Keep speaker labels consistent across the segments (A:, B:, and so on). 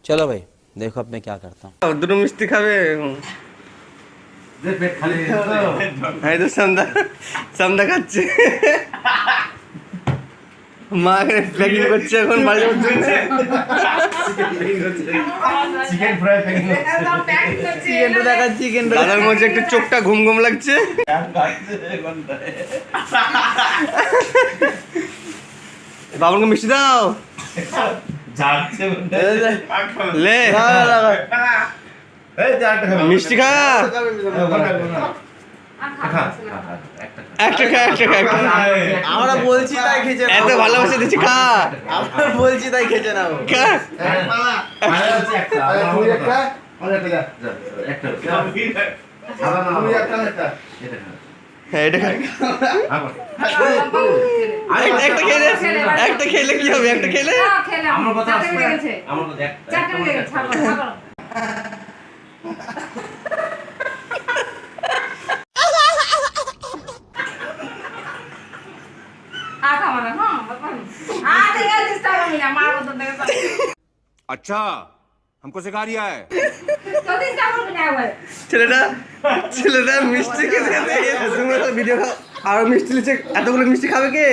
A: चलो भाई देखो अब मैं क्या करता हूँ।
B: দুটো মিষ্টি খাবে
C: পেট খালি
B: এই তো সামদা খাচ্ছে মা এখানে প্যাকিং করছে এখন বাড়ি যাওয়ার জন্য
C: চিকেন ফ্রাই প্যাকিং
B: চিকেনটা দেখা চিকেন দাদার মধ্যে একটু চোখটা ঘুম ঘুম লাগছে বাবুকে মিষ্টি দাও লে মিষ্টি খা একটা খা
D: আমরা বলছি তাই খেছে না,
B: এত ভালোবাসা দিচ্ছি খা
D: আমরা বলছি তাই খেছে না ও।
B: খা হ্যাঁ এটা খা একটা খেলে একটা খেলে কি হবে একটা খেলে
C: আমার কথা আমার কথা
E: अच्छा हमको सिखा रिया है
B: ছেলেটা মিষ্টি খেতে খেতে তোমরা তো ভিডিও খাও আর মিষ্টি লিচে এতগুলো মিষ্টি খাবে কে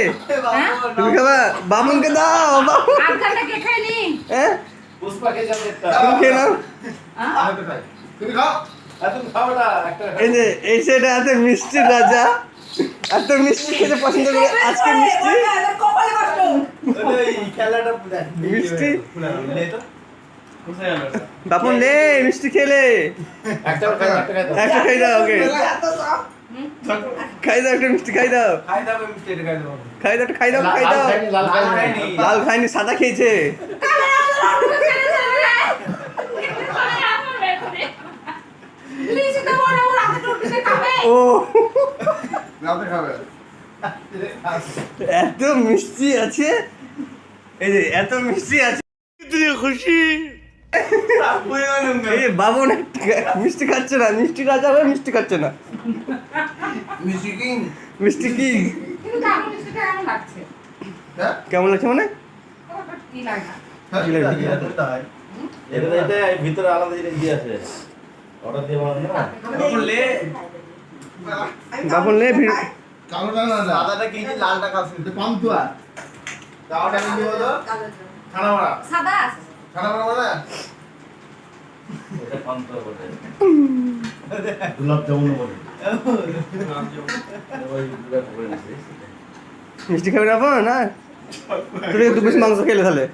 B: তুমি খাবা বামুনকে দাও বামুন হ্যাঁ তুমি খেয়ে নাও
D: তুমি খাও তুমি খাও না একটা
B: এই যে এই সেটা এত মিষ্টি রাজা এত মিষ্টি খেতে পছন্দ করে আজকে মিষ্টি
D: এই খেলাটা
B: মিষ্টি
D: লে তো
B: বাপন লে মিষ্টি খেলে
D: একটা
B: খাই দাও ওকে খাই দাও একটা মিষ্টি খাই দাও
D: খাই দাও মিষ্টি এটা খাই দাও
B: খাই দাও
D: লাল খাইনি
B: লাল খাইনি সাদা খেয়েছে ও
D: লালটা খাবে
B: এত মিষ্টি আছে এই যে এত মিষ্টি আছে তুই খুশি এই বাবন মিষ্টি খাচ্ছে না মিষ্টি রাজা হবে মিষ্টি খাচ্ছে না
D: মিষ্টি কিং
B: মিষ্টি কি
D: হ্যাঁ
B: কেমন লাগছে মানে
C: এটা ভিতরে আলাদা জিনিস দিয়ে আছে অর্ডার দিয়ে বানানো না
B: বাবন লে
D: কালোটা না সাদাটা কিনছি লালটা খাচ্ছি তো কম তো আর দাওটা কি হলো ছানা বড়া
F: সাদা আছে
D: ছানা বড়া না
C: এটা পান্ত বলে গোলাপ জামুন বলে ওই গোলাপ করে নিছে
B: মিষ্টি খাবে না বাবন না তুই একটু বেশি মাংস খেলে তাহলে